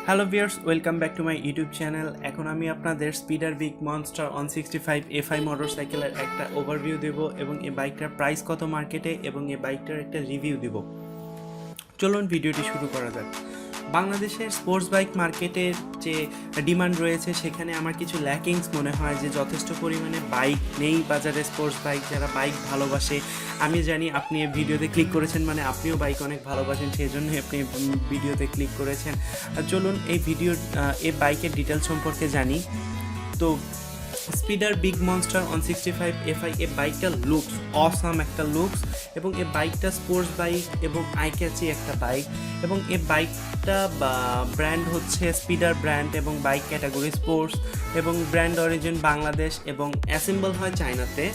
Hello viewers, welcome back to my YouTube channel. এখন আমি আপনাদের স্পিডার বিগ মনস্টার 165 FI মোটরসাইকেলের একটা ওভারভিউ দেব এবং এই বাইকটার প্রাইস কত মার্কেটে এবং এই বাইকটার একটা রিভিউ দেব। চলুন ভিডিওটি শুরু করা যাক। বাংলাদেশের স্পোর্টস বাইক মার্কেটের যে ডিমান্ড রয়েছে সেখানে আমার কিছু ল্যাকিংস মনে হয় যে যথেষ্ট পরিমাণে বাইক নেই বাজারে। স্পোর্টস বাইক যারা বাইক ভালোবাসে, আমি জানি আপনি এই ভিডিওতে ক্লিক করেছেন মানে আপনিও বাইক অনেক ভালোবাসেন, সেই জন্যই আপনি ভিডিওতে ক্লিক করেছেন। চলুন এই বাইকের ডিটেলস সম্পর্কে জানি। তো স্পিডার বিগ মনস্টার 165 FI এই বাইকটা লুকস অসাম একটা লুকস এবং এই বাইকটা স্পোর্টস বাইক এবং আই ক্যাচি একটা বাইক এবং এই বাইকটা ব্র্যান্ড হচ্ছে স্পিডার ব্র্যান্ড এবং বাইক ক্যাটাগরি স্পোর্টস এবং ব্র্যান্ড অরিজিন বাংলাদেশ এবং অ্যাসেম্বল হয় চায়নাতে।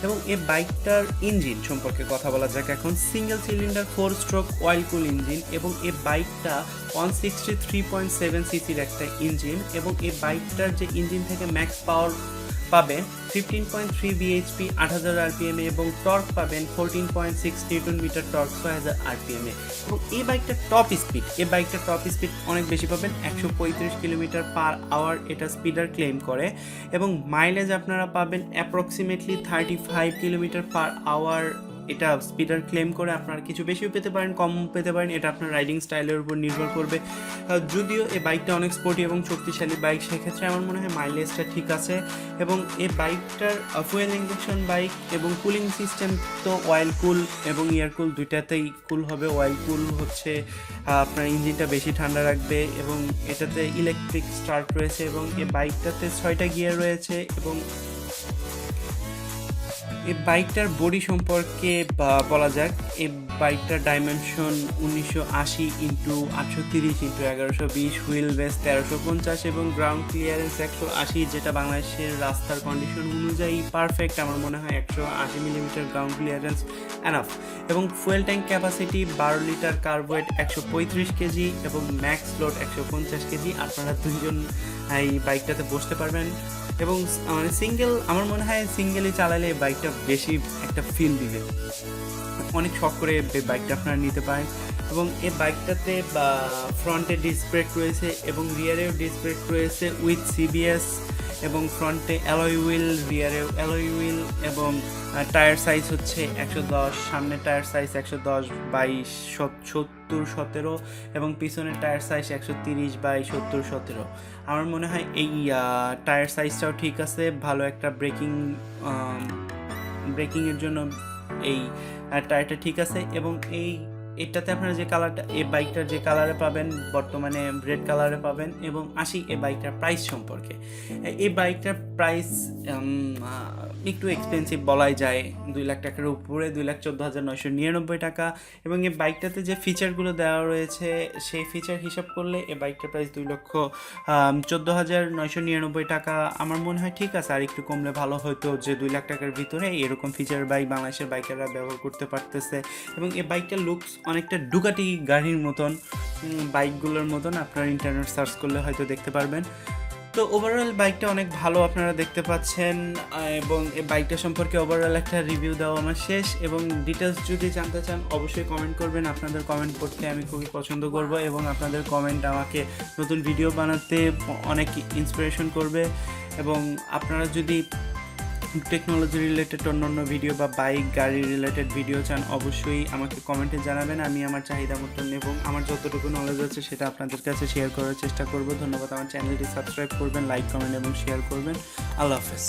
এবং এই বাইকটার ইঞ্জিন সম্পর্কে কথা বলা যাক এখন। সিঙ্গেল সিলিন্ডার 4 স্ট্রোক অয়েল কুল ইঞ্জিন এবং এই বাইকটা 163.7 সিসির একটা ইঞ্জিন এবং এই বাইকটার যে ইঞ্জিন থেকে ম্যাক্স পাওয়ার পাবেন 15.3 bhp 8000 rpm এবং টর্ক পাবেন 14.6 নিউটন মিটার টর্ক 6000 rpm এবং এই বাইকটার টপ স্পিড অনেক বেশি পাবেন 135 কিলোমিটার পার আওয়ার এটা স্পিডার ক্লেম করে এবং মাইলেজ আপনারা পাবেন অ্যাপ্রক্সিমেটলি 35 কিলোমিটার পার আওয়ার এটা স্পিডার ক্লেম করে। আপনারা কিছু বেশিও পেতে পারেন, কম পেতে পারেন, এটা আপনার রাইডিং স্টাইলের উপর নির্ভর করবে। যদিও এই বাইকটা অনেক স্পোর্টি এবং শক্তিশালী বাইক, সেক্ষেত্রে আমার মনে হয় মাইলেজটা ঠিক আছে এবং এই বাইকটার ফুয়েল ইঞ্জেকশন বাইক এবং কুলিং সিস্টেম তো অয়েল কুল এবং এয়ার কুল দুইটাতেই কুল হবে। অয়েল কুল হচ্ছে আপনার ইঞ্জিনটা বেশি ঠান্ডা রাখবে এবং এটাতে ইলেকট্রিক স্টার্ট রয়েছে এবং এই বাইকটাতে 6টা গিয়ার রয়েছে এবং এই বাইকটার বডি সম্পর্কে বলা যাক। এই বাইকটার ডাইমেনশন 1980x830x1120, হুইল বেস 1350 এবং গ্রাউন্ড ক্লিয়ারেন্স 180, যেটা বাংলাদেশের রাস্তার কন্ডিশন অনুযায়ী পারফেক্ট। আমার মনে হয় 180 মিলিমিটার গ্রাউন্ড ক্লিয়ারেন্স এনাফ এবং fuel tank capacity 12 litre, kerb weight 135 KG এবং ম্যাক্স লোড 150 কেজি। আপনারা দুইজন এই বাইকটাতে বসতে পারবেন এবং আমার মনে হয় সিঙ্গেলই চালালে এই বাইকটা বেশি একটা ফিল দিবে। অনেক শখ করে এই বাইকটা আপনারা নিতে পারেন এবং এই বাইকটাতে ফ্রন্টে ডিস্ক ব্রেক রয়েছে এবং রিয়ারেও ডিস্ক ব্রেক রয়েছে উইথ CBS এবং ফ্রন্টে অ্যালয় হুইল, রিয়ারেও অ্যালয় হুইল এবং টায়ার সাইজ হচ্ছে 110, সামনের টায়ার সাইজ 110/70/17 এবং পিছনের টায়ার সাইজ 130/70/17। আমার মনে হয় এই টায়ার সাইজটাও ঠিক আছে, ভালো একটা ব্রেকিংয়ের জন্য এই টায়ারটা ঠিক আছে এবং এটাতে আপনারা যে কালারটা এই বাইকটার যে কালারে পাবেন বর্তমানে রেড কালারে পাবেন। এবং আসি এই বাইকটার প্রাইস সম্পর্কে। এই বাইকটার প্রাইস একটু এক্সপেন্সিভ বলাই যায়, 2 লাখ টাকার উপরে, 2,14,999 টাকা এবং এই বাইকটাতে যে ফিচারগুলো দেওয়া রয়েছে সেই ফিচার হিসাব করলে এই বাইকটার প্রাইস 2,14,999 টাকা। আমার মনে হয় ঠিক আছে, আর একটু কমলে ভালো হতো, যে 2 লাখ টাকার ভিতরে এরকম ফিচার বাইক বাংলাদেশের বাইকাররা ব্যবহার করতে পারতেছে এবং এই বাইকটার লুকস অনেকটা ডুকাটি গাড়ির মতন, বাইকগুলোর মতন। আপনারা ইন্টারনেট সার্চ করলে হয়তো দেখতে পারবেন। তো ওভারঅল বাইকটা অনেক ভালো আপনারা দেখতে পাচ্ছেন এবং এই বাইকটা সম্পর্কে ওভারঅল একটা রিভিউ দেওয়া আমার শেষ এবং ডিটেলস যদি জানতে চান অবশ্যই কমেন্ট করবেন। আপনাদের কমেন্ট পড়তে আমি খুবই পছন্দ করব এবং আপনাদের কমেন্ট আমাকে নতুন ভিডিও বানাতে অনেক ইন্সপিরেশন করবে এবং আপনারা যদি টেকনোলজি রিলেটেড অন্যান্য ভিডিও বা বাইক গাড়ি রিলেটেড ভিডিও চান অবশ্যই আমাকে কমেন্টে জানাবেন। আমি আমার চাহিদা মতন এবং আমার যতটুকু নলেজ আছে সেটা আপনাদের কাছে শেয়ার করার চেষ্টা করব। ধন্যবাদ। আমার চ্যানেলটি সাবস্ক্রাইব করবেন, লাইক, কমেন্ট এবং শেয়ার করবেন। আল্লাহ হাফেজ।